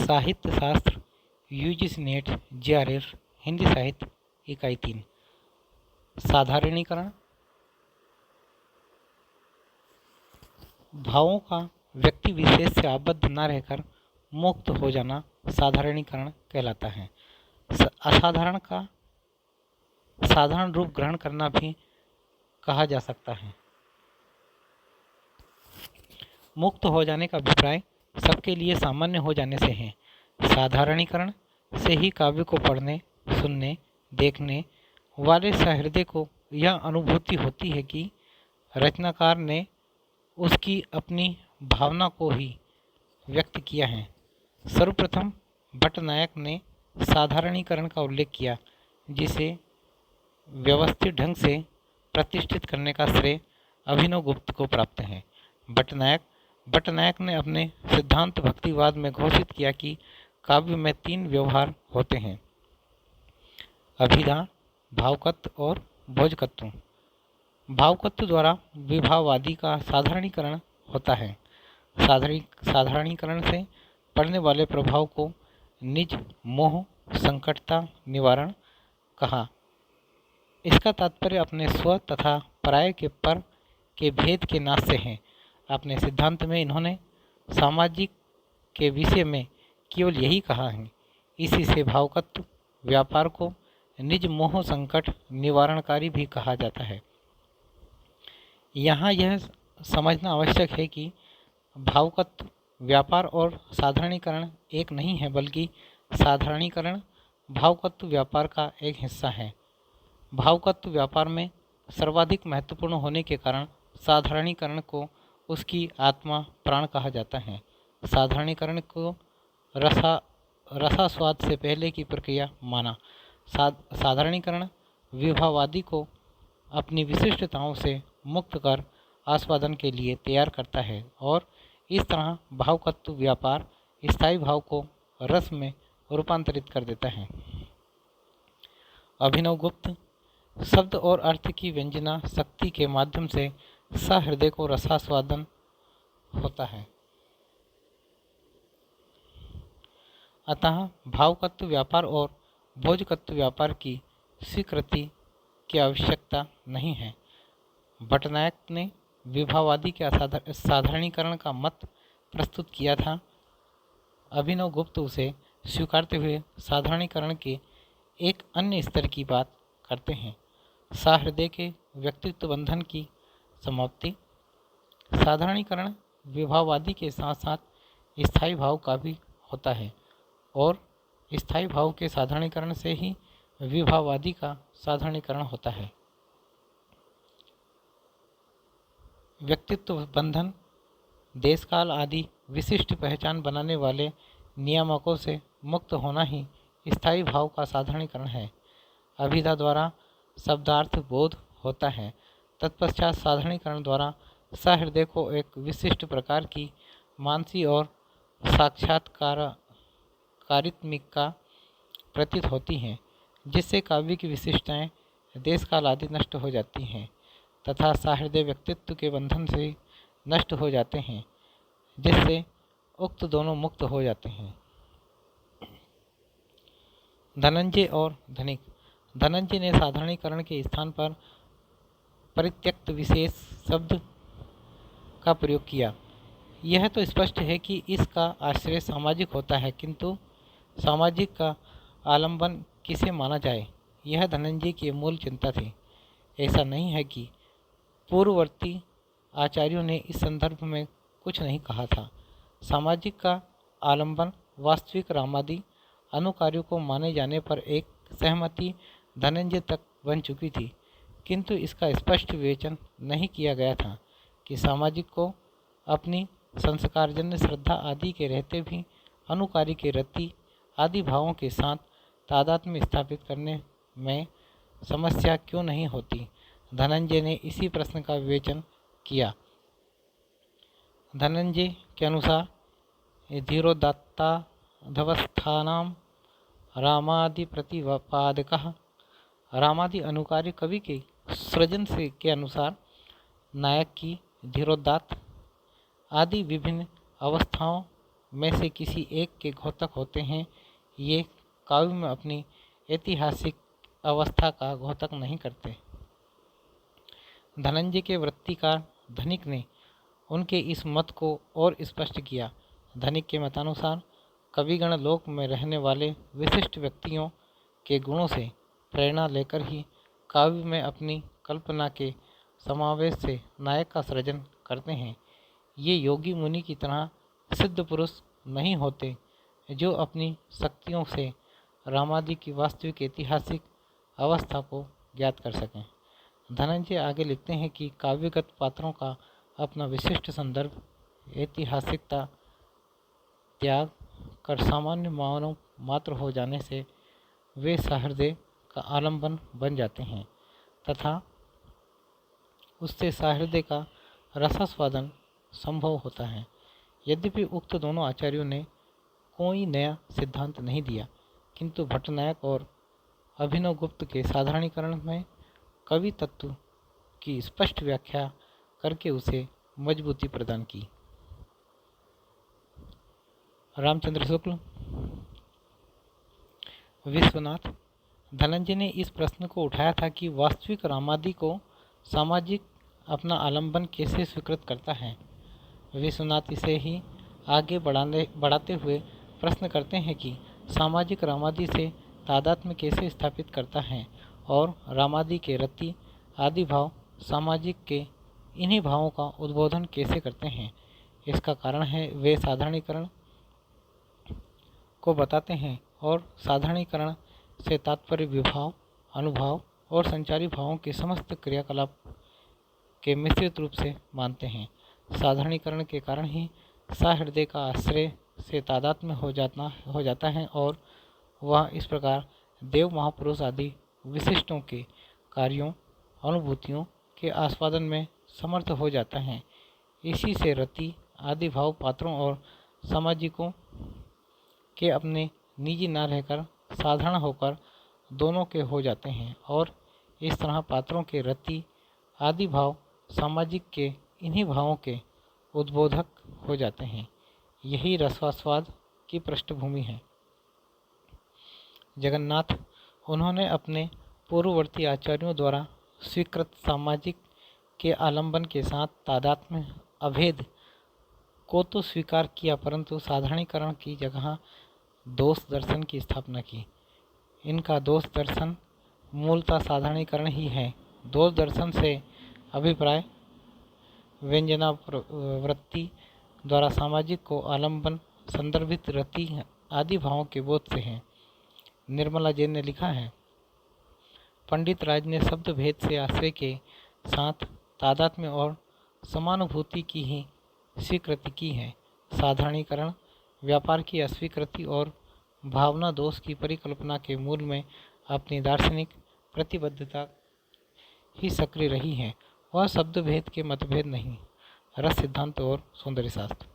साहित्य शास्त्र UGC net JRF Hindi साहित्य इकाई 3। साधारणीकरण। भावों का व्यक्ति विशेष से आबद्ध न रहकर मुक्त हो जाना साधारणीकरण कहलाता है। असाधारण का साधारण रूप ग्रहण करना भी कहा जा सकता है। मुक्त हो जाने का अभिप्राय सबके लिए सामान्य हो जाने से है। साधारणीकरण से ही काव्य को पढ़ने, सुनने, देखने वाले सहृदय को यह अनुभूति होती है कि रचनाकार ने उसकी अपनी भावना को ही व्यक्त किया है। सर्वप्रथम भट्टनायक ने साधारणीकरण का उल्लेख किया, जिसे व्यवस्थित ढंग से प्रतिष्ठित करने का श्रेय अभिनवगुप्त को प्राप्त है। भट्टनायक ने अपने सिद्धांत भक्तिवाद में घोषित किया कि काव्य में 3 व्यवहार होते हैं: अभिधा, भावकत्व और भोजकत्व। भावकत्व द्वारा विभाववादी का साधारणीकरण होता है। साधारणीकरण से पड़ने वाले प्रभाव को निज मोह संकटता निवारण कहा। इसका तात्पर्य अपने स्व तथा पराय के पर के भेद के नाश से है। अपने सिद्धांत में इन्होंने सामाजिक के विषय में केवल यही कहा है। इसी से भावकत्व व्यापार को निज मोह संकट निवारणकारी भी कहा जाता है। यहाँ यह समझना आवश्यक है कि भावकत्व व्यापार और साधारणीकरण एक नहीं है, बल्कि साधारणीकरण भावकत्व व्यापार का एक हिस्सा है। भावकत्व व्यापार में सर्वाधिक महत्वपूर्ण होने के कारण साधारणीकरण को उसकी आत्मा प्राण कहा जाता है। साधारणीकरण को रसास्वाद से पहले की प्रक्रिया माना। साधारणीकरण विभाववादी को अपनी विशिष्टताओं से मुक्त कर आस्वादन के लिए तैयार करता है और इस तरह भावकत्व व्यापार स्थायी भाव को रस में रूपांतरित कर देता है। अभिनवगुप्त शब्द और अर्थ की व्यंजना शक्ति के माध्यम से सहृदय को रसास्वादन होता है। अतः भावकत्व व्यापार और भोजकत्व व्यापार की स्वीकृति की आवश्यकता नहीं है। भट्टनायक ने विभाववादी के साधारणीकरण का मत प्रस्तुत किया था। अभिनवगुप्त उसे स्वीकारते हुए साधारणीकरण के एक अन्य स्तर की बात करते हैं: सहृदय के व्यक्तित्व बंधन की समाप्ति। साधारणीकरण विभाववादी के साथ साथ स्थायी भाव का भी होता है और स्थायी भाव के साधारणीकरण से ही विभाववादी का साधारणीकरण होता है। व्यक्तित्व बंधन देशकाल आदि विशिष्ट पहचान बनाने वाले नियामकों से मुक्त होना ही स्थायी भाव का साधारणीकरण है। अभिधा द्वारा शब्दार्थ बोध होता है। तत्पश्चात साधारणीकरण द्वारा सहृदय को एक विशिष्ट प्रकार की मानसी और साक्षात्कारित्मिका प्रतीत होती हैं, जिससे काव्य की विशिष्टताएं देशकाल आदि नष्ट हो जाती हैं तथा सहृदय व्यक्तित्व के बंधन से नष्ट हो जाते हैं, जिससे उक्त दोनों मुक्त हो जाते हैं। धनंजय और धनिक। धनंजय ने साधारणीकरण के स्थान पर परित्यक्त विशेष शब्द का प्रयोग किया। यह तो स्पष्ट है कि इसका आश्रय सामाजिक होता है, किंतु सामाजिक का आलंबन किसे माना जाए, यह धनंजय की मूल चिंता थी। ऐसा नहीं है कि पूर्ववर्ती आचार्यों ने इस संदर्भ में कुछ नहीं कहा था। सामाजिक का आलंबन वास्तविक रामादि अनुकार्यों को माने जाने पर एक सहमति धनंजय तक बन चुकी थी, किंतु इसका स्पष्ट विवेचन नहीं किया गया था कि सामाजिक को अपनी संस्कारजन्य श्रद्धा आदि के रहते भी अनुकारी के रति आदि भावों के साथ तादात्म्य स्थापित करने में समस्या क्यों नहीं होती। धनंजय ने इसी प्रश्न का विवेचन किया। धनंजय के अनुसार धीरोदात्ताधवस्थानाम रामादि प्रतिपादकः। रामादि अनुकार्य कवि के सृजन से के अनुसार नायक की धीरोदात्त आदि विभिन्न अवस्थाओं में से किसी एक के घोतक होते हैं। ये काव्य में अपनी ऐतिहासिक अवस्था का घोतक नहीं करते। धनंजय के वृत्तिकार धनिक ने उनके इस मत को और स्पष्ट किया। धनिक के मतानुसार कविगण लोक में रहने वाले विशिष्ट व्यक्तियों के गुणों से प्रेरणा लेकर ही काव्य में अपनी कल्पना के समावेश से नायक का सृजन करते हैं। ये योगी मुनि की तरह सिद्ध पुरुष नहीं होते जो अपनी शक्तियों से रामादि की वास्तविक ऐतिहासिक अवस्था को ज्ञात कर सकें। धनंजय आगे लिखते हैं कि काव्यगत पात्रों का अपना विशिष्ट संदर्भ, ऐतिहासिकता त्याग कर सामान्य मानव मात्र हो जाने से वे सहृदय का आलंबन बन जाते हैं तथा उससे सहृदय का रसास्वादन संभव होता है। यद्यपि उक्त दोनों आचार्यों ने कोई नया सिद्धांत नहीं दिया, किंतु भट्टनायक और अभिनवगुप्त के साधारणीकरण में कवि तत्व की स्पष्ट व्याख्या करके उसे मजबूती प्रदान की। रामचंद्र शुक्ल, विश्वनाथ। धनंजय ने इस प्रश्न को उठाया था कि वास्तविक रामादि को सामाजिक अपना आलंबन कैसे स्वीकृत करता है। विश्वनाथ इसे ही आगे बढ़ाते हुए प्रश्न करते हैं कि सामाजिक रामादि से तादात्म्य कैसे स्थापित करता है और रामादि के रति आदि भाव सामाजिक के इन्हीं भावों का उद्बोधन कैसे करते हैं। इसका कारण है वे साधारणीकरण को बताते हैं और साधारणीकरण से तात्पर्य विभाव, अनुभाव और संचारी भावों के समस्त क्रियाकलाप के मिश्रित रूप से मानते हैं। साधारणीकरण के कारण ही सहृदय का आश्रय से तादात्म्य हो जाता है और वह इस प्रकार देव, महापुरुष आदि विशिष्टों के कार्यों, अनुभूतियों के आस्वादन में समर्थ हो जाता है। इसी से रति आदि भाव पात्रों और सामाजिकों के अपने निजी न रहकर साधारण होकर दोनों के हो जाते हैं और इस तरह पात्रों के रति आदि भाव सामाजिक के इन्हीं भावों के उद्बोधक हो जाते हैं। यही रसास्वाद की पृष्ठभूमि है। जगन्नाथ, उन्होंने अपने पूर्ववर्ती आचार्यों द्वारा स्वीकृत सामाजिक के आलंबन के साथ तादात्म्य अभेद को तो स्वीकार किया, परंतु साधारणीकरण की जगह दोष दर्शन की स्थापना की। इनका दोष दर्शन मूलतः साधारणीकरण ही है। दोष दर्शन से अभिप्राय व्यंजना वृत्ति द्वारा सामाजिक को आलंबन संदर्भित रति आदि भावों के बोध से है। निर्मला जैन ने लिखा है, पंडित राज ने शब्द भेद से आश्रय के साथ तादात्म्य और समानुभूति की ही स्वीकृति की है। साधारणीकरण व्यापार की अस्वीकृति और भावना दोष की परिकल्पना के मूल में अपनी दार्शनिक प्रतिबद्धता ही सक्रिय रही है। वह शब्द भेद के मतभेद नहीं, रस सिद्धांत और सौंदर्य शास्त्र।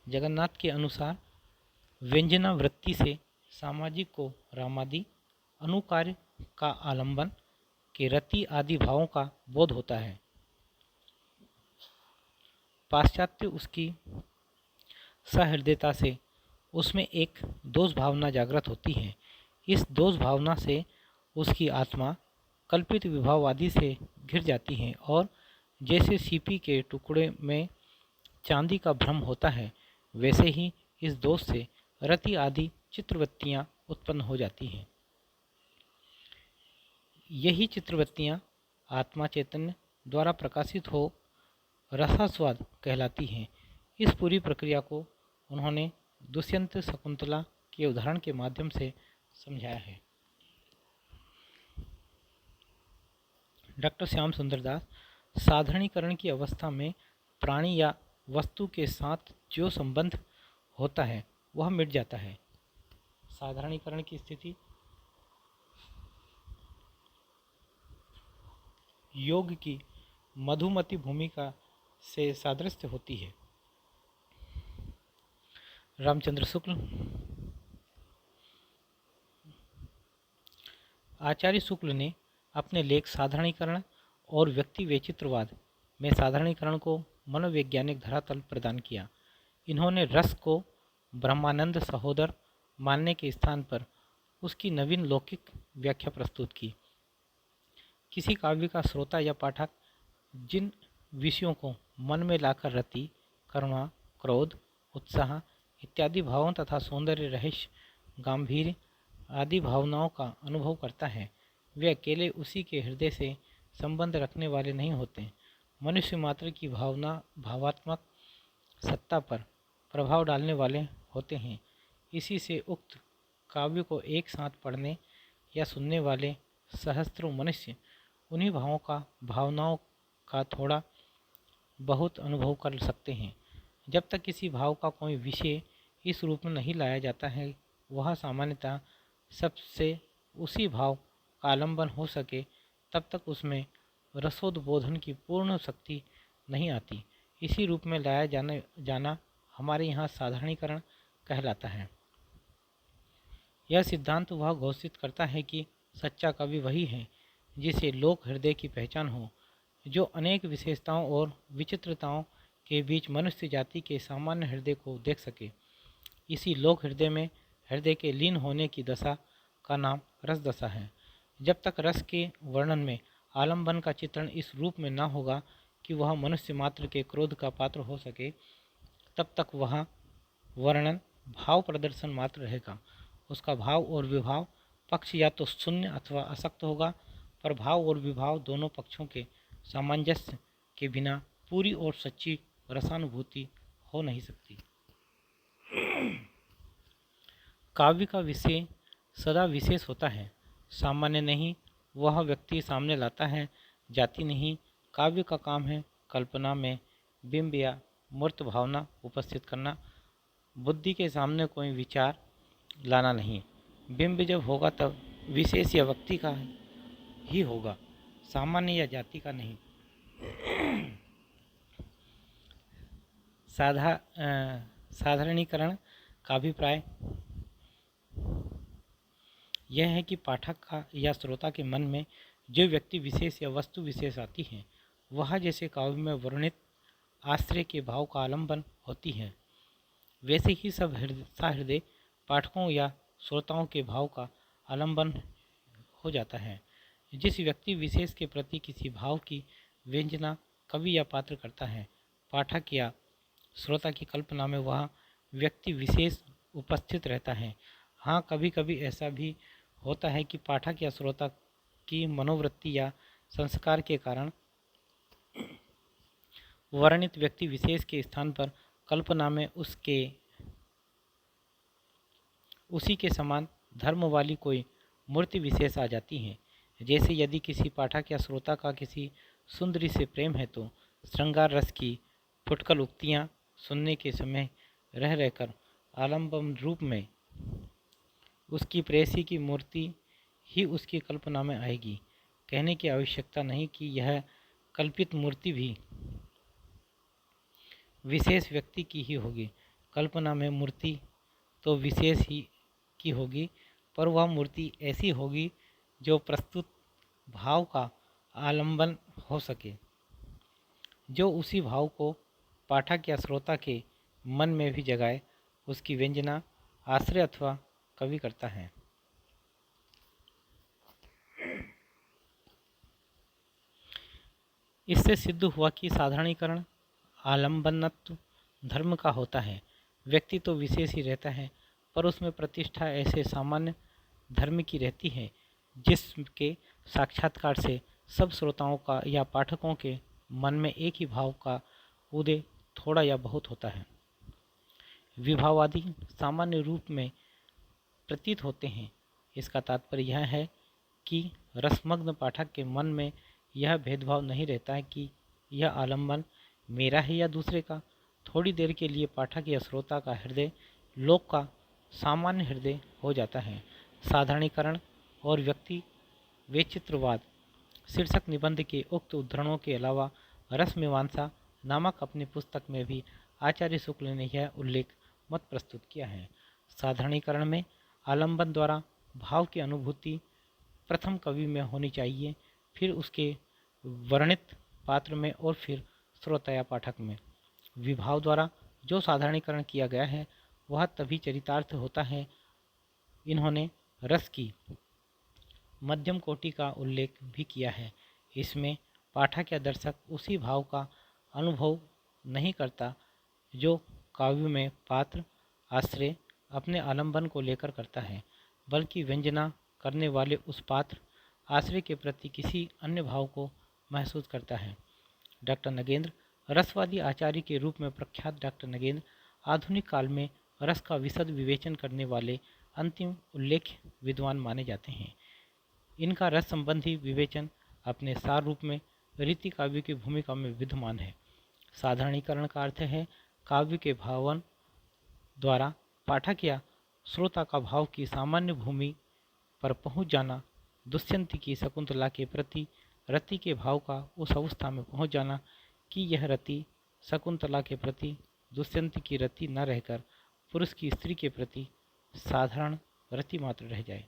जगन्नाथ के अनुसार व्यंजना वृत्ति से सामाजिक को रामादि अनुकार्य का आलंबन के रति आदि भावों का बोध होता है। पाश्चात्य उसकी सहृदयता से उसमें एक दोष भावना जागृत होती है। इस दोष भावना से उसकी आत्मा कल्पित विभाववादी से घिर जाती है और जैसे सीपी के टुकड़े में चांदी का भ्रम होता है, वैसे ही इस दोष से रति आदि चित्रवृत्तियाँ उत्पन्न हो जाती हैं। यही चित्रवृत्तियाँ आत्मा चैतन्य द्वारा प्रकाशित हो रसास्वाद कहलाती हैं। इस पूरी प्रक्रिया को उन्होंने दुष्यंत शकुंतला के उदाहरण के माध्यम से समझाया है। डॉक्टर श्याम सुंदर दास, साधारणीकरण की अवस्था में प्राणी या वस्तु के साथ जो संबंध होता है वह मिट जाता है। साधारणीकरण की स्थिति योग की मधुमती भूमिका से सादृश्य होती है। रामचंद्र शुक्ल, आचार्य शुक्ल ने अपने लेख साधारणीकरण और व्यक्ति वैचित्रवाद में साधारणीकरण को मनोवैज्ञानिक धरातल प्रदान किया। इन्होंने रस को ब्रह्मानंद सहोदर मानने के स्थान पर उसकी नवीन लौकिक व्याख्या प्रस्तुत की। किसी काव्य का श्रोता या पाठक जिन विषयों को मन में लाकर रति, करुणा, क्रोध, उत्साह इत्यादि भावों तथा सौंदर्य, रहस्य, गांधीर्य आदि भावनाओं का अनुभव करता है, वे अकेले उसी के हृदय से संबंध रखने वाले नहीं होते, मनुष्य मात्र की भावात्मक सत्ता पर प्रभाव डालने वाले होते हैं। इसी से उक्त काव्य को एक साथ पढ़ने या सुनने वाले सहस्त्रों मनुष्य उन्हीं भावनाओं का थोड़ा बहुत अनुभव कर सकते हैं। जब तक किसी भाव का कोई विषय इस रूप में नहीं लाया जाता है, वह सामान्यतः सबसे उसी भाव का आलंबन हो सके, तब तक उसमें रसोद्बोधन की पूर्ण शक्ति नहीं आती। इसी रूप में लाया जाना हमारे यहाँ साधारणीकरण कहलाता है। यह सिद्धांत वह घोषित करता है कि सच्चा कवि वही है जिसे लोक हृदय की पहचान हो, जो अनेक विशेषताओं और विचित्रताओं के बीच मनुष्य जाति के सामान्य हृदय को देख सके। इसी लोक हृदय में हृदय के लीन होने की दशा का नाम रस दशा है। जब तक रस के वर्णन में आलंबन का चित्रण इस रूप में न होगा कि वह मनुष्य मात्र के क्रोध का पात्र हो सके, तब तक वह वर्णन भाव प्रदर्शन मात्र रहेगा। उसका भाव और विभाव पक्ष या तो शून्य अथवा असक्त होगा, पर भाव और विभाव दोनों पक्षों के सामंजस्य के बिना पूरी और सच्ची रसानुभूति हो नहीं सकती। काव्य का विषय सदा विशेष होता है, सामान्य नहीं। वह व्यक्ति सामने लाता है, जाति नहीं। काव्य का काम है कल्पना में बिंब या मूर्त भावना उपस्थित करना, बुद्धि के सामने कोई विचार लाना नहीं। बिंब जब होगा तब विशेष या व्यक्ति का ही होगा, सामान्य या जाति का नहीं। साधारणीकरण का अभिप्राय यह है कि पाठक का या श्रोता के मन में जो व्यक्ति विशेष या वस्तु विशेष आती है, वह जैसे काव्य में वर्णित आश्रय के भाव का आलंबन होती है, वैसे ही सब हृदय पाठकों या श्रोताओं के भाव का आलंबन हो जाता है। जिस व्यक्ति विशेष के प्रति किसी भाव की व्यंजना कवि या पात्र करता है, पाठक या श्रोता की कल्पना में वह व्यक्ति विशेष उपस्थित रहता है। हाँ, कभी कभी ऐसा भी होता है कि पाठक या श्रोता की मनोवृत्ति या संस्कार के कारण वर्णित व्यक्ति विशेष के स्थान पर कल्पना में उसी के समान धर्म वाली कोई मूर्ति विशेष आ जाती है। जैसे यदि किसी पाठक या श्रोता का किसी सुंदरी से प्रेम है, तो श्रृंगार रस की फुटकल उक्तियाँ सुनने के समय रह रहकर आलंबन रूप में उसकी प्रेयसी की मूर्ति ही उसकी कल्पना में आएगी। कहने की आवश्यकता नहीं कि यह कल्पित मूर्ति भी विशेष व्यक्ति की ही होगी। कल्पना में मूर्ति तो विशेष ही की होगी, पर वह मूर्ति ऐसी होगी जो प्रस्तुत भाव का आलंबन हो सके, जो उसी भाव को पाठक या श्रोता के मन में भी जगाए। उसकी व्यंजना आश्रय अथवा कवि करता है। इससे सिद्ध हुआ कि साधारणीकरण आलंबनत्व धर्म का होता है। व्यक्ति तो विशेष ही रहता है, पर उसमें प्रतिष्ठा ऐसे सामान्य धर्म की रहती है जिसके साक्षात्कार से सब श्रोताओं का या पाठकों के मन में एक ही भाव का उदय थोड़ा या बहुत होता है। विभावादि सामान्य रूप में प्रतीत होते हैं। इसका तात्पर्य यह है कि रसमग्न पाठक के मन में यह भेदभाव नहीं रहता है कि यह आलंबन मेरा है या दूसरे का। थोड़ी देर के लिए पाठक या श्रोता का हृदय लोक का सामान्य हृदय हो जाता है। साधारणीकरण और व्यक्ति वैचित्रवाद शीर्षक निबंध के उक्त उद्धरणों के अलावा रसमीमांसा नामक अपनी पुस्तक में भी आचार्य शुक्ल ने यह उल्लेख मत प्रस्तुत किया है। साधारणीकरण में आलंबन द्वारा भाव की अनुभूति प्रथम कवि में होनी चाहिए, फिर उसके वर्णित पात्र में और फिर श्रोता या पाठक में। विभाव द्वारा जो साधारणीकरण किया गया है वह तभी चरितार्थ होता है। इन्होंने रस की मध्यम कोटि का उल्लेख भी किया है। इसमें पाठक या दर्शक उसी भाव का अनुभव नहीं करता जो काव्य में पात्र आश्रय अपने आलंबन को लेकर करता है, बल्कि व्यंजना करने वाले उस पात्र आश्रय के प्रति किसी अन्य भाव को महसूस करता है। डॉक्टर नगेंद्र रसवादी आचार्य के रूप में प्रख्यात डॉक्टर नगेंद्र आधुनिक काल में रस का विशद विवेचन करने वाले अंतिम उल्लेख्य विद्वान माने जाते हैं। इनका रस संबंधी विवेचन अपने सार रूप में रीति काव्य की भूमिका में विद्यमान है। साधारणीकरण का अर्थ है काव्य के भावन द्वारा पाठक या श्रोता का भाव की सामान्य भूमि पर पहुंच जाना, दुष्यंत की शकुंतला के प्रति रति के भाव का उस अवस्था में पहुंच जाना कि यह रति शकुंतला के प्रति दुष्यंत की रति न रहकर पुरुष की स्त्री के प्रति साधारण रति मात्र रह जाए।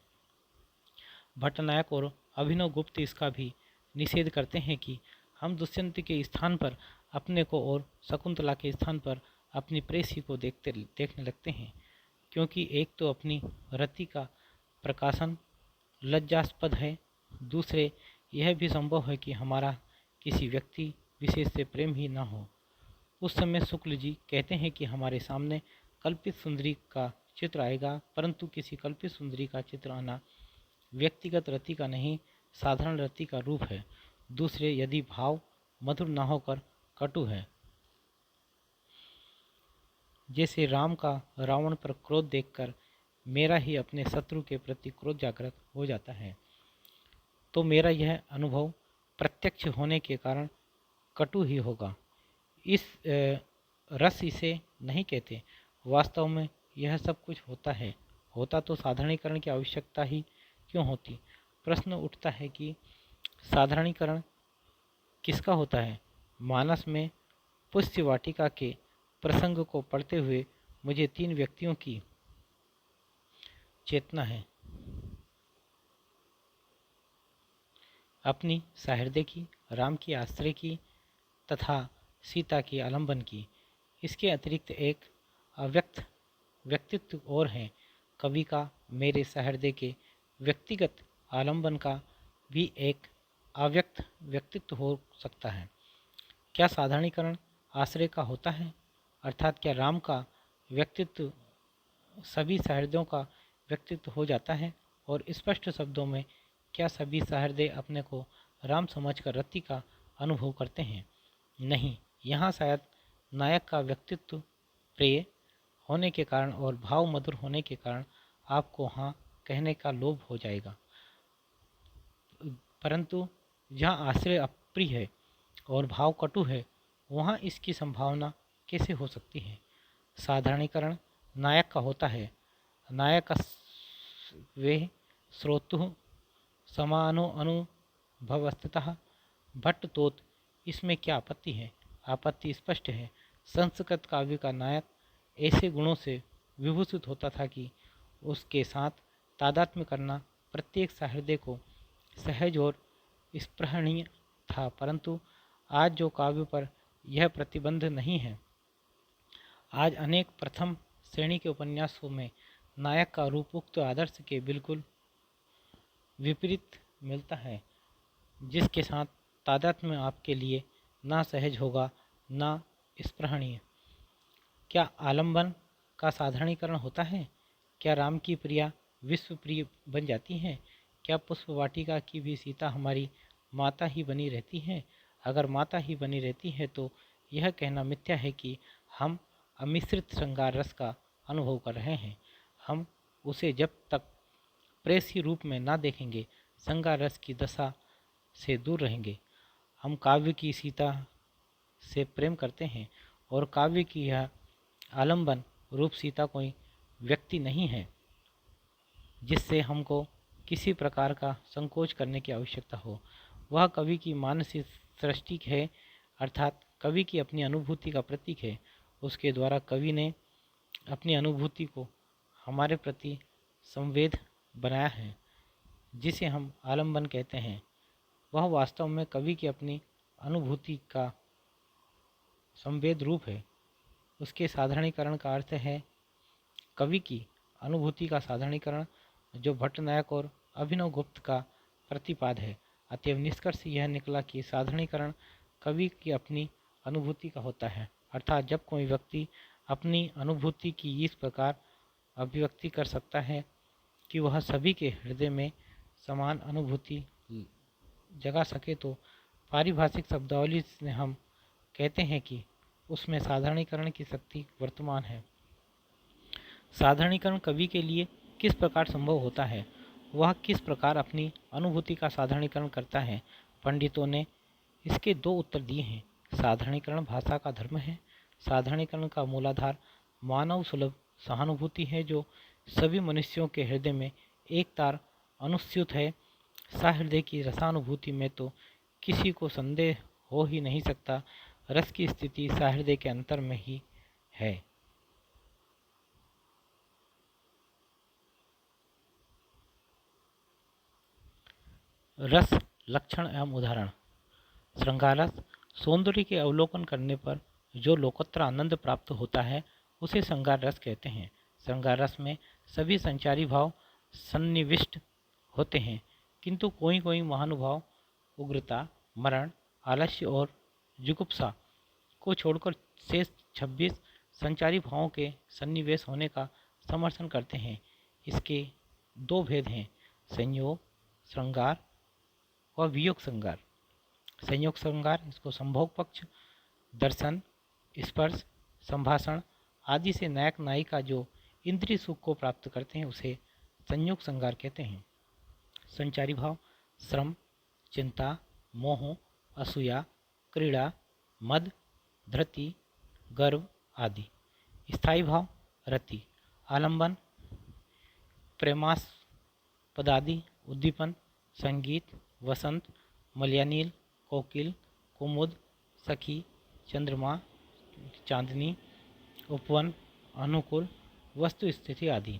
भट्टनायक और अभिनव गुप्त इसका भी निषेध करते हैं कि हम दुष्यंत के स्थान पर अपने को और शकुंतला के स्थान पर अपनी प्रेसी को देखने लगते हैं, क्योंकि एक तो अपनी रति का प्रकाशन लज्जास्पद है, दूसरे यह भी संभव है कि हमारा किसी व्यक्ति विशेष से प्रेम ही न हो। उस समय शुक्ल जी कहते हैं कि हमारे सामने कल्पित सुंदरी का चित्र आएगा, परंतु किसी कल्पित सुंदरी का चित्र आना व्यक्तिगत रति का नहीं, साधारण रति का रूप है। दूसरे, यदि भाव मधुर न होकर कटु है, जैसे राम का रावण पर क्रोध देखकर मेरा ही अपने शत्रु के प्रति क्रोध जागृत हो जाता है, तो मेरा यह अनुभव प्रत्यक्ष होने के कारण कटु ही होगा। इस रस इसे नहीं कहते। वास्तव में यह सब कुछ होता है, होता तो साधारणीकरण की आवश्यकता ही क्यों होती। प्रश्न उठता है कि साधारणीकरण किसका होता है। मानस में पुष्य वाटिका के प्रसंग को पढ़ते हुए मुझे 3 व्यक्तियों की चेतना है, अपनी सहृदय की, राम की आश्रय की तथा सीता की आलंबन की। इसके अतिरिक्त एक अव्यक्त व्यक्तित्व और है। कवि का मेरे सहृदय के व्यक्तिगत आलंबन का भी एक अव्यक्त व्यक्तित्व हो सकता है। क्या साधारणीकरण आश्रय का होता है, अर्थात क्या राम का व्यक्तित्व सभी सहृदयों का व्यक्तित्व हो जाता है, और स्पष्ट शब्दों में क्या सभी सहृदय अपने को राम समझकर रति का अनुभव करते हैं। नहीं, यहाँ शायद नायक का व्यक्तित्व प्रिय होने के कारण और भाव मधुर होने के कारण आपको हाँ कहने का लोभ हो जाएगा, परंतु जहाँ आश्रय अप्रिय है और भाव कटु है, वहाँ इसकी संभावना कैसे हो सकती है। साधारणीकरण नायक का होता है। नायक वे श्रोतु समानो अनुभवस्तः भट्टतोत। इसमें क्या आपत्ति है। आपत्ति स्पष्ट है। संस्कृत काव्य का नायक ऐसे गुणों से विभूषित होता था कि उसके साथ तादात्म्य करना प्रत्येक सहृदय को सहज और स्पृहणीय था, परंतु आज जो काव्य पर यह प्रतिबंध नहीं है। आज अनेक प्रथम श्रेणी के उपन्यासों में नायक का रूप उक्त आदर्श के बिल्कुल विपरीत मिलता है, जिसके साथ तादात्म्य आपके लिए ना सहज होगा ना स्पृहणीय। क्या आलंबन का साधारणीकरण होता है। क्या राम की प्रिया विश्व प्रिय बन जाती हैं। क्या पुष्प वाटिका की भी सीता हमारी माता ही बनी रहती है। अगर माता ही बनी रहती है तो यह कहना मिथ्या है कि हम अमिश्रित श्रृंगार रस का अनुभव कर रहे हैं। हम उसे जब तक प्रेसी रूप में ना देखेंगे श्रृंगार रस की दशा से दूर रहेंगे। हम काव्य की सीता से प्रेम करते हैं और काव्य की यह आलंबन रूप सीता कोई व्यक्ति नहीं है जिससे हमको किसी प्रकार का संकोच करने की आवश्यकता हो। वह कवि की मानसिक सृष्टि है, अर्थात कवि की अपनी अनुभूति का प्रतीक है। उसके द्वारा कवि ने अपनी अनुभूति को हमारे प्रति संवेद बनाया है, जिसे हम आलंबन कहते हैं। वह वास्तव में कवि की अपनी अनुभूति का संवेद रूप है। उसके साधारणीकरण का अर्थ है कवि की अनुभूति का साधारणीकरण, जो भट्टनायक और अभिनवगुप्त का प्रतिपाद है। अतएव निष्कर्ष यह निकला कि साधारणीकरण कवि की अपनी अनुभूति का होता है, अर्थात जब कोई व्यक्ति अपनी अनुभूति की इस प्रकार अभिव्यक्ति कर सकता है कि वह सभी के हृदय में समान अनुभूति जगा सके, तो पारिभाषिक शब्दावली से हम कहते हैं कि उसमें साधारणीकरण की शक्ति वर्तमान है। साधारणीकरण कवि के लिए किस प्रकार संभव होता है, वह किस प्रकार अपनी अनुभूति का साधारणीकरण करता है। पंडितों ने इसके दो उत्तर दिए हैं। साधारणीकरण भाषा का धर्म है। साधारणीकरण का मूलाधार मानव सुलभ सहानुभूति है, जो सभी मनुष्यों के हृदय में एक तार अनुस्यूत है। सहृदय की रसानुभूति में तो किसी को संदेह हो ही नहीं सकता। रस की स्थिति सहृदय के अंतर में ही है। रस लक्षण एवं उदाहरण। श्रृंगार रस सौंदर्य के अवलोकन करने पर जो लोकोत्तर आनंद प्राप्त होता है, उसे श्रृंगार रस कहते हैं। श्रृंगार रस में सभी संचारी भाव सन्निविष्ट होते हैं, किंतु कोई कोई महानुभाव उग्रता, मरण, आलस्य और जुगुप्सा को छोड़कर शेष 26 संचारी भावों के सन्निवेश होने का समर्थन करते हैं। इसके दो भेद हैं, संयोग श्रृंगार व वियोग श्रृंगार। संयोग श्रृंगार, इसको संभोग पक्ष, दर्शन, स्पर्श, संभाषण आदि से नायक नायिका जो इंद्रिय सुख को प्राप्त करते हैं, उसे संयोग श्रृंगार कहते हैं। संचारी भाव श्रम, चिंता, मोह, असूया, क्रीड़ा, मद, धृति, गर्व आदि। स्थायी भाव रति, आलंबन, प्रेमास्पदादि, उद्दीपन, संगीत, वसंत, मलयानील, कोकिल, कुमुद, सखी, चंद्रमा, चांदनी, उपवन, अनुकूल, वस्तु स्थिति आदि।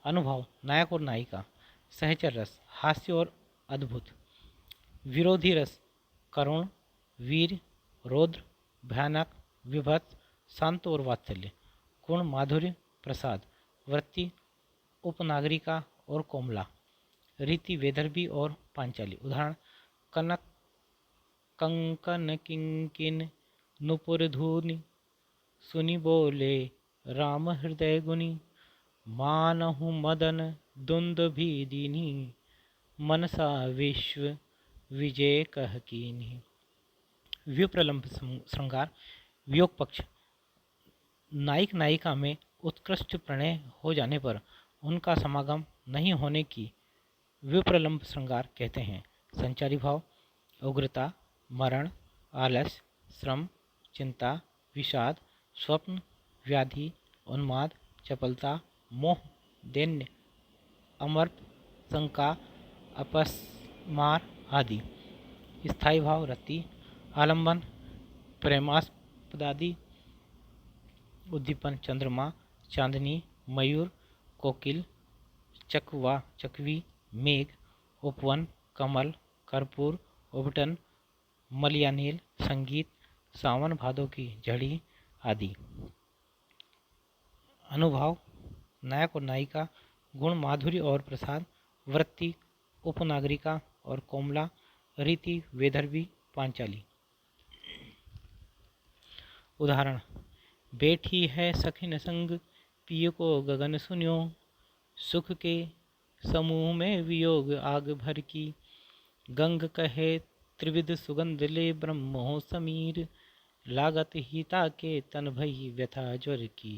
अनुभव नायक और नायिका, सहचर रस हास्य और अद्भुत, विरोधी रस करुण, वीर, रौद्र, भयानक, विभत्स, शांत और वात्सल्य, गुण माधुर्य, प्रसाद, वृत्ति उपनागरिका और कोमला, रीति वेदर्भी और पांचाली। उदाहरण कनक कंकन किंकिन नुपुर धूनि, सुनि बोले राम हृदय गुनि, मानहु मदन दुंदुभि दीनि, मनसा विश्व विजय कह कीन्ही। विप्रलंब श्रृंगार वियोग पक्ष। नायक नायिका में उत्कृष्ट प्रणय हो जाने पर उनका समागम नहीं होने की विप्रलंब श्रृंगार कहते हैं। संचारी भाव उग्रता, मरण, आलस, श्रम, चिंता, विषाद, स्वप्न, व्याधि, उन्माद, चपलता, मोह, दैन्य, अमर्प, शंका, अपस्मार आदि। स्थायी भाव रति, आलंबन, प्रेमास्पदादि, उद्दीपन, चंद्रमा, चांदनी, मयूर, कोकिल, चकवा, चकवी, मेघ, उपवन, कमल, कर्पूर, उबटन, मलयानील, संगीत, सावन भादों की झड़ी आदि। अनुभाव नायक और नायिका, गुण माधुर्य और प्रसाद, वृत्ति उपनागरिका और कोमला, रीति वेदर्भी पांचाली। उदाहरण बैठी है सखिन संग, पिय को गगन सुन्यो, सुख के समूह में वियोग आग भर की, गंग कहे त्रिविध सुगंध ले ब्रह्म हो समीर, लागत ही ताके तन भई व्यथा ज्वर की,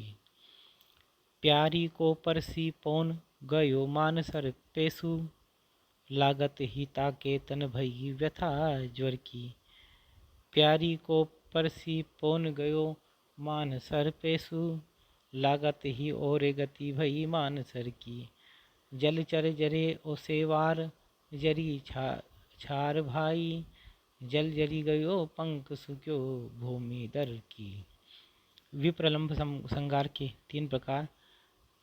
प्यारी को परसी पौन गयो मान सर पेशु, लागत ही ताके तन भई व्यथा ज्वर की, प्यारी को परसी पौन गयो मान सर पेशु, लागत ही और गति भई मान सर की, जलचर जरे ओ सेवार, जरी छार भाई, जल जरी गयो पंख सुक्यो भूमि दर की। विप्रलंब श्रृंगार के 3 प्रकार।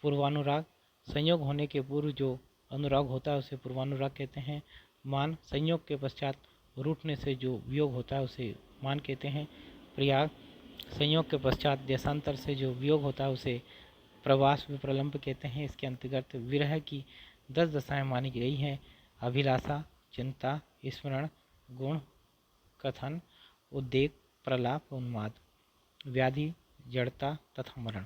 पूर्वानुराग, संयोग होने के पूर्व जो अनुराग होता है उसे पूर्वानुराग कहते हैं। मान, संयोग के पश्चात रूठने से जो वियोग होता है उसे मान कहते हैं। प्रयाग, संयोग के पश्चात देशांतर से जो वियोग होता है उसे प्रवास विप्रलंब कहते हैं। इसके अंतर्गत विरह की 10 दशाएं मानी गई हैं। अभिलाषा, चिंता, स्मरण, गुण, कथन, उद्वेग, प्रलाप, उन्माद, व्याधि, जड़ता तथा मरण।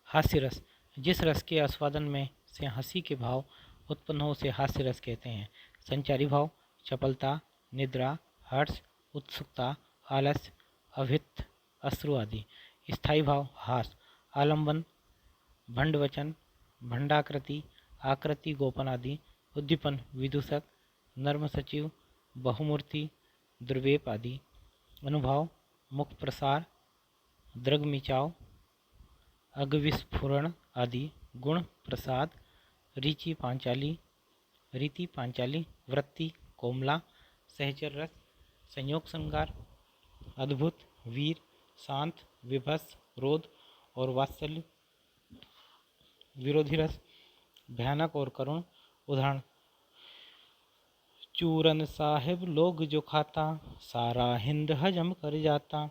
हास्य रस, जिस रस के आस्वादन में से हंसी के भाव उत्पन्न हो उसे हास्य रस कहते हैं। संचारी भाव, चपलता, निद्रा, हर्ष, उत्सुकता, आलस्य, अभित, अश्रु आदि। स्थायी भाव, हास, आलंबन, भंडवचन, भंडाकृति, आकृति, गोपन आदि। उद्दीपन, विदूषक, नर्म सचिव, बहुमूर्ति, दुर्वेप आदि। अनुभाव, मुख प्रसार, दृग्मिचाव, अग्विस्फुरण आदि। गुण, प्रसाद, रीति पांचाली, वृत्ति, कोमला, सहचर रस, संयोग श्रृंगार, अद्भुत, वीर, शांत, विभत्स, रोध और वात्सल्य। विरोधी रस, भयानक और करुण। उदाहरण, चूरन साहिब लोग जो खाता, सारा हिंद हजम कर जाता।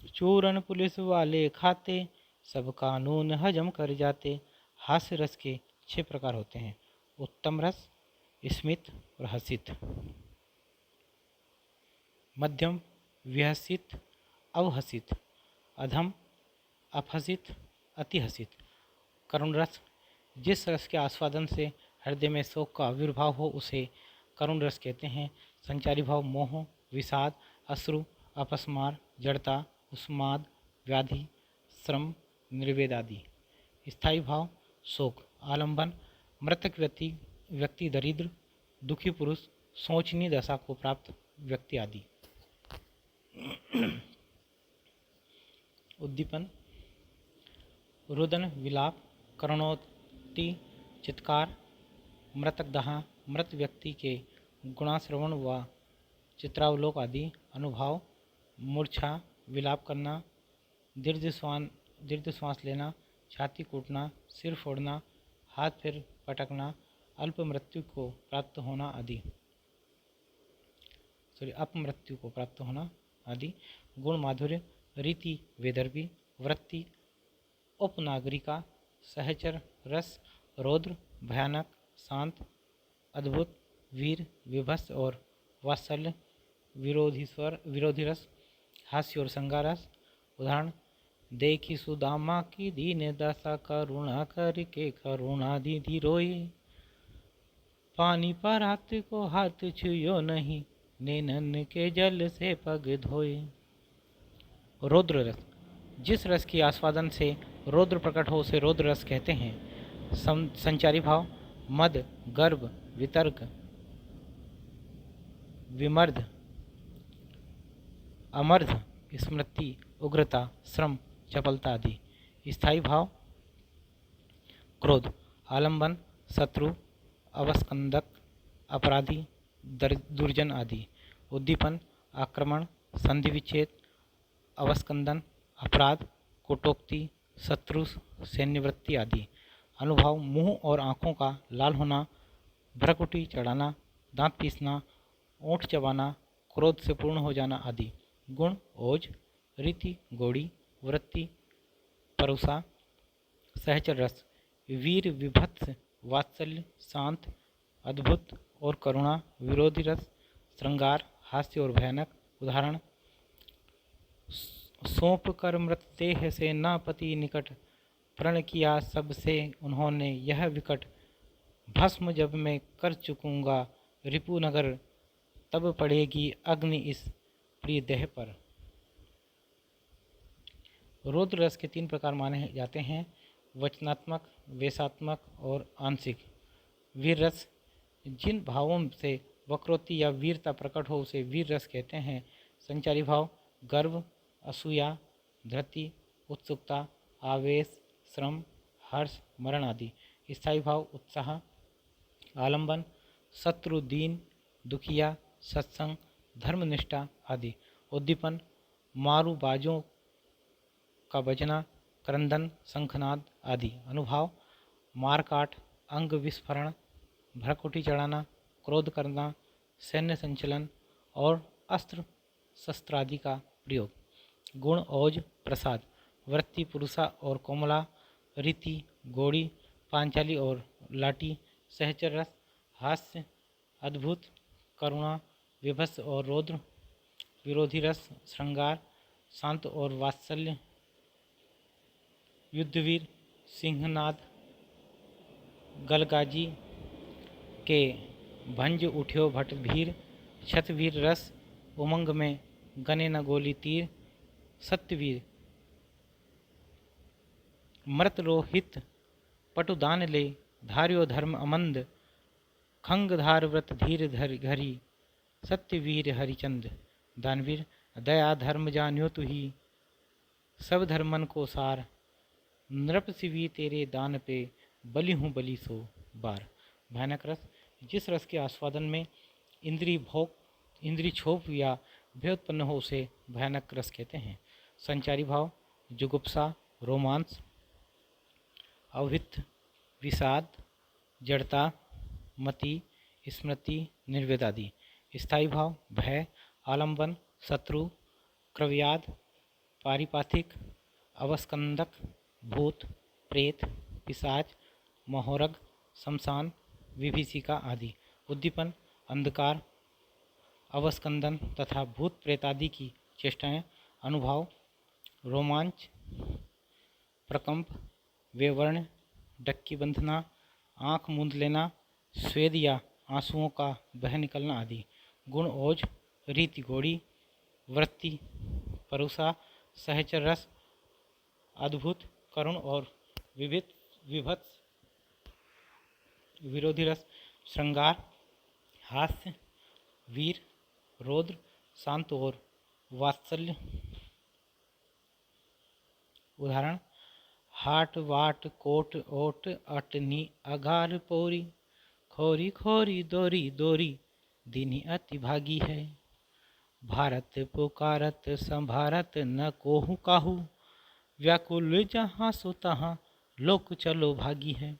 चूरन पुलिस वाले खाते, सब कानून हजम कर जाते। हास्य रस के 6 प्रकार होते हैं। उत्तम रस, स्मित और हसित। मध्यम, विहसित, अवहसित। अधम, अपहसित, अतिहसित। करुण रस, जिस रस के आस्वादन से हृदय में शोक का आविर्भाव हो उसे करुण रस कहते हैं। संचारी भाव, मोह, विषाद, अश्रु, अपस्मार, जड़ता, उन्माद, व्याधि, श्रम, निर्वेद आदि। स्थायी भाव, शोक, आलंबन, मृतक व्यक्ति दरिद्र, दुखी पुरुष, शोचनीय दशा को प्राप्त व्यक्ति आदि। उद्दीपन, रुदन, विलाप, करुणोक्ति, चित्कार, मृतक दहा, मृत व्यक्ति के गुणाश्रवण व चित्रावलोक आदि। अनुभाव, मूर्छा, विलाप करना, दीर्घ श्वास लेना, छाती कूटना, सिर फोड़ना, हाथ पैर पटकना, अपमृत्यु को प्राप्त होना आदि। गुण, माधुर्य, रीति, वेदर्भी, वृत्ति, उपनागरिका, सहचर रस, रौद्र, भयानक, शांत, अद्भुत, वीर, विभत्स और वात्सल्य। विरोधी रस, हास्य और श्रृंगार रस। उदाहरण, देखी सुदामा की दीन दशा, करुणा करके करुणा दीदी रोए। पानी पर हाथ को हाथ छुयो नहीं, नैनन के जल से पग धोए। रौद्र रस, जिस रस के आस्वादन से रौद्र प्रकट हो उसे रौद्र रस कहते हैं। संचारी भाव, मद, गर्भ, वितर्क, विमर्द, अमर्ध, स्मृति, उग्रता, श्रम, चपलता आदि। स्थायी भाव, क्रोध, आलंबन, शत्रु, अवस्कंदक, अपराधी, दुर्जन आदि। उद्दीपन, आक्रमण, संधि विच्छेद, अवस्कंदन, अपराध, कटोक्ति, शत्रु, सैन्यवृत्ति आदि। अनुभव, मुंह और आँखों का लाल होना, भ्रकुटी चढ़ाना, दांत पीसना, ओंठ चबाना, क्रोध से पूर्ण हो जाना आदि। गुण, ओज, रीति, गौड़ी, वृत्ति, परुषा, सहचर रस, वीर, विभत्स, वात्सल्य, शांत, अद्भुत और करुणा। विरोधी रस, श्रृंगार, हास्य और भयानक। उदाहरण, सौंप कर मृतदेह से ना पति निकट, प्रण किया सबसे उन्होंने यह विकट। भस्म जब मैं कर चुकूंगा रिपु नगर, तब पड़ेगी अग्नि इस प्रिय देह पर। रौद्र रस के 3 प्रकार माने जाते हैं, वचनात्मक, वेशात्मक और आंशिक। वीर रस, जिन भावों से वक्रोक्ति या वीरता प्रकट हो उसे वीर रस कहते हैं। संचारी भाव, गर्व, असूया, धृति, उत्सुकता, आवेश, श्रम, हर्ष, मरण आदि। स्थायी भाव, उत्साह, आलंबन, शत्रु, दीन, दुखिया, सत्संग, धर्मनिष्ठा आदि। उद्दीपन, मारू बाजों का बजना, क्रंदन, शंखनाद आदि। अनुभाव, मारकाट, अंग विस्फरण, भ्रकुटी चढ़ाना, क्रोध करना, सैन्य संचलन और अस्त्र शस्त्रादि का प्रयोग। गुण ओज प्रसाद, वृत्ति पुरुषा और कोमला, रीति गौड़ी, पांचाली और लाटी, सहचर रस, हास्य, अद्भुत, करुणा, विभत्स और रौद्र, विरोधी रस, श्रृंगार, शांत और वात्सल्य, युद्धवीर, सिंहनाद, गलगाजी के भंज उठ्यो भट भीर, क्षतवीर रस, उमंग में गने न गोली तीर, सत्यवीर, मृत रोहित, पटुदान ले, धार्यो धर्म अमंद, खंग धार व्रत धीर धर घरी, सत्यवीर हरिचंद, दानवीर, दया धर्म जान्यो तुही, सब धर्मन को सार, नृपसिवी तेरे दान पे, बलि हूँ बलि सो बार। भयानक रस, जिस रस के आस्वादन में इंद्रिय भोग, इंद्रिय क्षोभ या भय उत्पन्न हो उसे भयानक रस कहते हैं। संचारी भाव, जुगुप्सा, रोमांस, अवहित, विषाद, जड़ता, मति, स्मृति, निर्वेद आदि। स्थायी भाव, भय, आलंबन, शत्रु, क्रव्याद, पारिपाथिक, अवस्कंदक, भूत, प्रेत, पिशाच, मोहरग, शमशान, विभीषिका आदि। उद्दीपन, अंधकार, अवस्कंदन तथा भूत प्रेत आदि की चेष्टाएं। अनुभाव, रोमांच, प्रकंप, वेवर्ण, डक्की बंधना, आँख मूंद लेना, स्वेद या आंसुओं का बह निकलना आदि। गुण ओज, रीति गौड़ी, वृत्ति परुषा, सहचर रस, अद्भुत, करुण और विभत्स, विरोधी रस, श्रृंगार, हास्य, वीर, रौद्र, शांत और वात्सल्य। उदाहरण, हाट वाट कोट ओट अटनी अगार पोरी, खोरी खोरी दोरी दोरी, दीनी अति भागी है, भारत पुकारत संभारत न कोहू काहू, व्याकुल जहाँ सो तहाँ लोक चलो भागी है,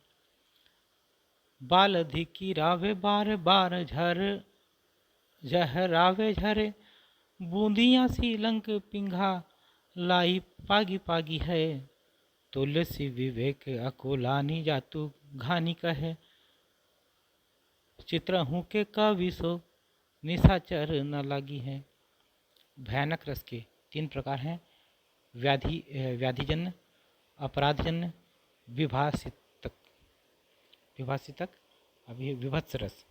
बाल धिकी रावे बार बार झर झहरावे झरे, बूंदियाँ सी लंक पिंघा लाई पागी पागी है, तुलसी विवेक अकुलानी जातु घानी कहे, चित्रहूँ के कवि सो निशाचर न लागी है। भयानक रस के 3 प्रकार हैं, व्याधिजन्य, अपराधजन्य, विभाषितक, विभत्स रस।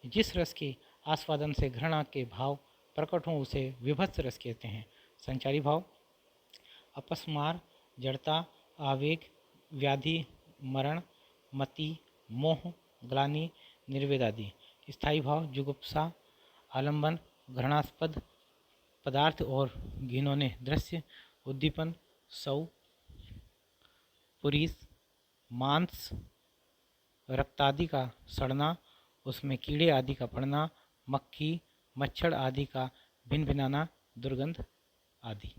जिस रस के आस्वादन से घृणा के भाव प्रकट हों उसे विभत्स रस कहते हैं। संचारी भाव, अपस्मार, जड़ता, आवेग, व्याधि, मरण, मति, मोह, ग्लानि, निर्वेद आदि। स्थायी भाव, जुगुप्सा, आलंबन, घृणास्पद पदार्थ और घिनौने दृश्य, उद्दीपन, सौ, पुरीस, मांस, रक्तादि का सड़ना, उसमें कीड़े आदि का पड़ना, मक्खी, मच्छर आदि का भिनभिनाना, दुर्गंध आदि।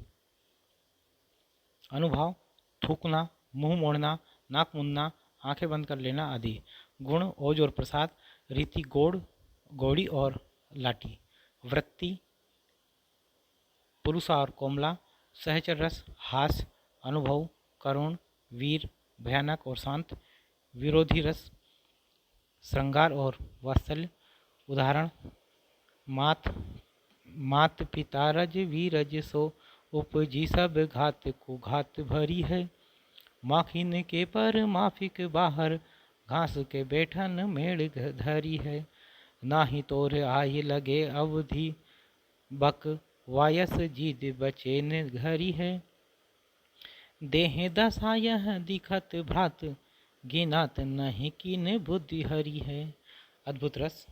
अनुभाव, थूकना, मुंह मोड़ना, नाक मुंदना, आंखें बंद कर लेना आदि। गुण ओज और प्रसाद, रीति गौड़ी और लाटी, वृत्ति पुरुषा और कोमला, सहचर रस, हास्य, अनुभव, करुण, वीर, भयानक और शांत, विरोधी रस, श्रृंगार और वात्सल्य। उदाहरण, मात पिता रज वीरज सो, उपजी सब घात को घात भरी है, माखिन के पर माफिक बाहर, घास के बैठन मेड़ धरी है, नाही तोर आय लगे अवधि, बक वायस जीद बचे न घरी है, देह दशा यह दिखत भ्रात, गिनात नहीं कीन बुद्धि हरी है। अद्भुत रस,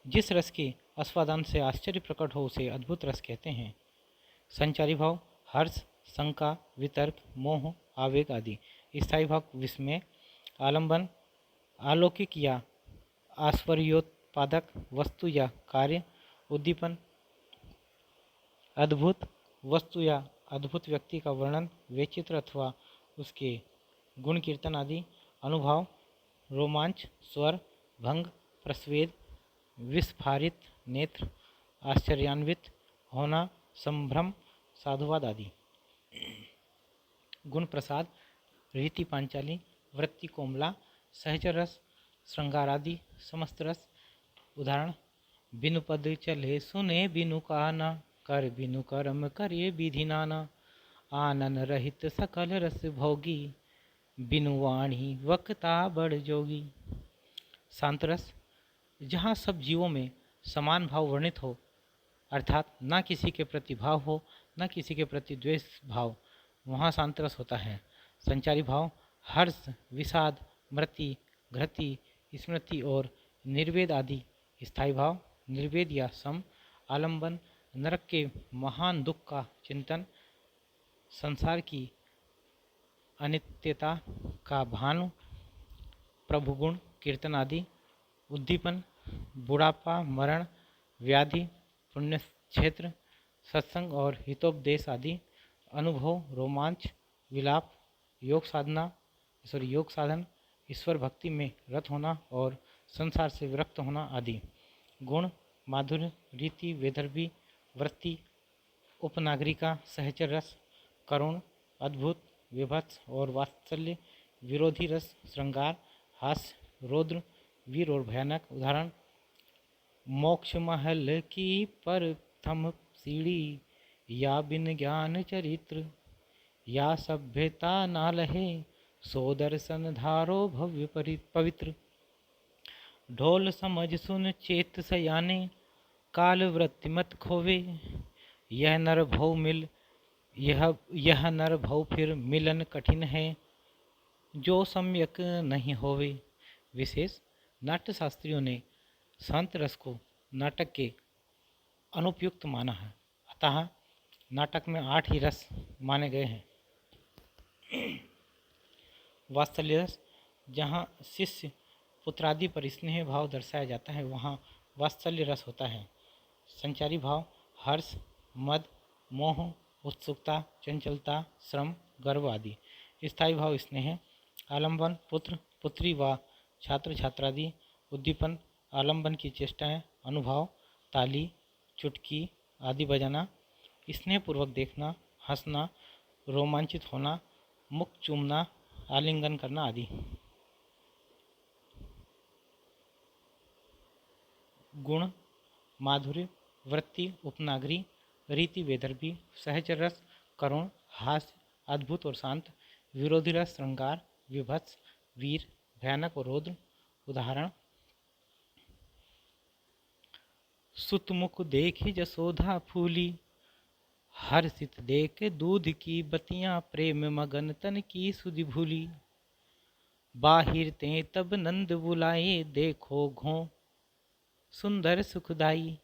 जिस रस के आस्वादन से आश्चर्य प्रकट हो उसे अद्भुत रस कहते हैं। संचारी भाव, हर्ष, शंका, वितर्क, मोह, आवेग आदि। स्थायी भाव, विस्मय, आलंबन, अलौकिक या आश्चर्योत्पादक वस्तु या कार्य, उद्दीपन, अद्भुत वस्तु या अद्भुत व्यक्ति का वर्णन, वैचित्र अथवा उसके गुण कीर्तन आदि। अनुभाव, रोमांच, स्वर, भंग, प्रस्वेद, विस्फारित नेत्र, आश्चर्यान्वित होना, संभ्रम, साधुवाद आदि। गुण प्रसाद, रीति पांचाली, वृत्ति कोमला, सहज रस, श्रृंगार आदि समस्त रस। उदाहरण: बिनु पद चले सुने बिनु काना, कर बिनु कर्म करे विधि नाना, आनन रहित सकल रस भोगी, बिनु वाणी वक्ता बड़ जोगी। शांत रस, जहाँ सब जीवों में समान भाव वर्णित हो, अर्थात न किसी के प्रति भाव हो न किसी के प्रति द्वेष भाव, वहाँ शांत रस होता है। संचारी भाव हर्ष, विषाद, मृति, घृति, स्मृति और निर्वेद आदि। स्थायी भाव निर्वेद या सम, आलंबन, नरक के महान दुख का चिंतन, संसार की अनित्यता का भान, प्रभुगुण, कीर्तन आदि। उद्दीपन, बुढ़ापा, मरण, व्याधि, पुण्य क्षेत्र, सत्संग और हितोपदेश आदि। अनुभव, रोमांच, विलाप, योग साधन, ईश्वर भक्ति में रत होना और संसार से विरक्त होना आदि। गुण, माधुर्य, रीति, वैदर्भी, वृत्ति, उपनागरिका, सहचर रस, करुण, अद्भुत, विभत्स और वात्सल्य, विरोधी रस, श्रृंगार, हास्य, रौद्र, वीर और भयानक। उदाहरण: मोक्ष महल की प्रथम सीढ़ी, या बिन ज्ञान चरित्र, या सभ्यता ना लहे, सो दर्शन धारो भव्य पवित्र। ढोल समझ सुन चेत सयाने, काल वृत्ति मत खोवे, यह नर भव फिर मिलन कठिन है, जो सम्यक नहीं होवे। विशेष: नाट्य शास्त्रियों ने शांत रस को नाटक के अनुपयुक्त माना है, अतः नाटक में 8 ही रस माने गए हैं। वात्सल्य रस, जहाँ शिष्य पुत्रादि पर स्नेह भाव दर्शाया जाता है, वहाँ वात्सल्य रस होता है। संचारी भाव हर्ष, मद, मोह, उत्सुकता, चंचलता, श्रम, गर्व आदि। स्थायी भाव स्नेह, आलंबन, पुत्र पुत्री व छात्र छात्रादि। उद्दीपन, आलंबन की चेष्टाएं, अनुभव, ताली, चुटकी आदि बजाना, स्नेहपूर्वक देखना, हंसना, रोमांचित होना, मुख चूमना, आलिंगन करना आदि। गुण, माधुर्य, वृत्ति, उपनागरी, रीति, वैदर्भी, सहचर रस, करुण, हास्य, अद्भुत और शांत, विरोधी रस, श्रृंगार, विभत्स, वीर, भयानक और रौद्र। उदाहरण: सुतमुख देखी जसोधा फूली, हर्षित देख दूध की बतियां, प्रेम मगन तन की सुधि भूली, बाहिर ते तब नंद बुलाए, देखो घों सुंदर सुखदाई,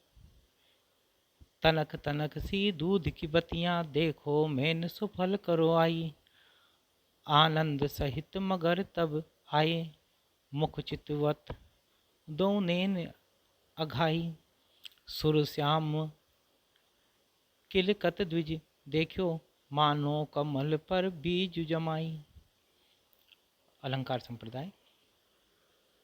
तनक तनक सी दूध की बतियां, देखो मैन सुफल करो आई, आनंद सहित मगर तब आए, मुख चितवत दो नैन अघाई, सुर श्याम किलकत द्विज, देखो मानो कमल पर बीज जमाई। अलंकार संप्रदाय।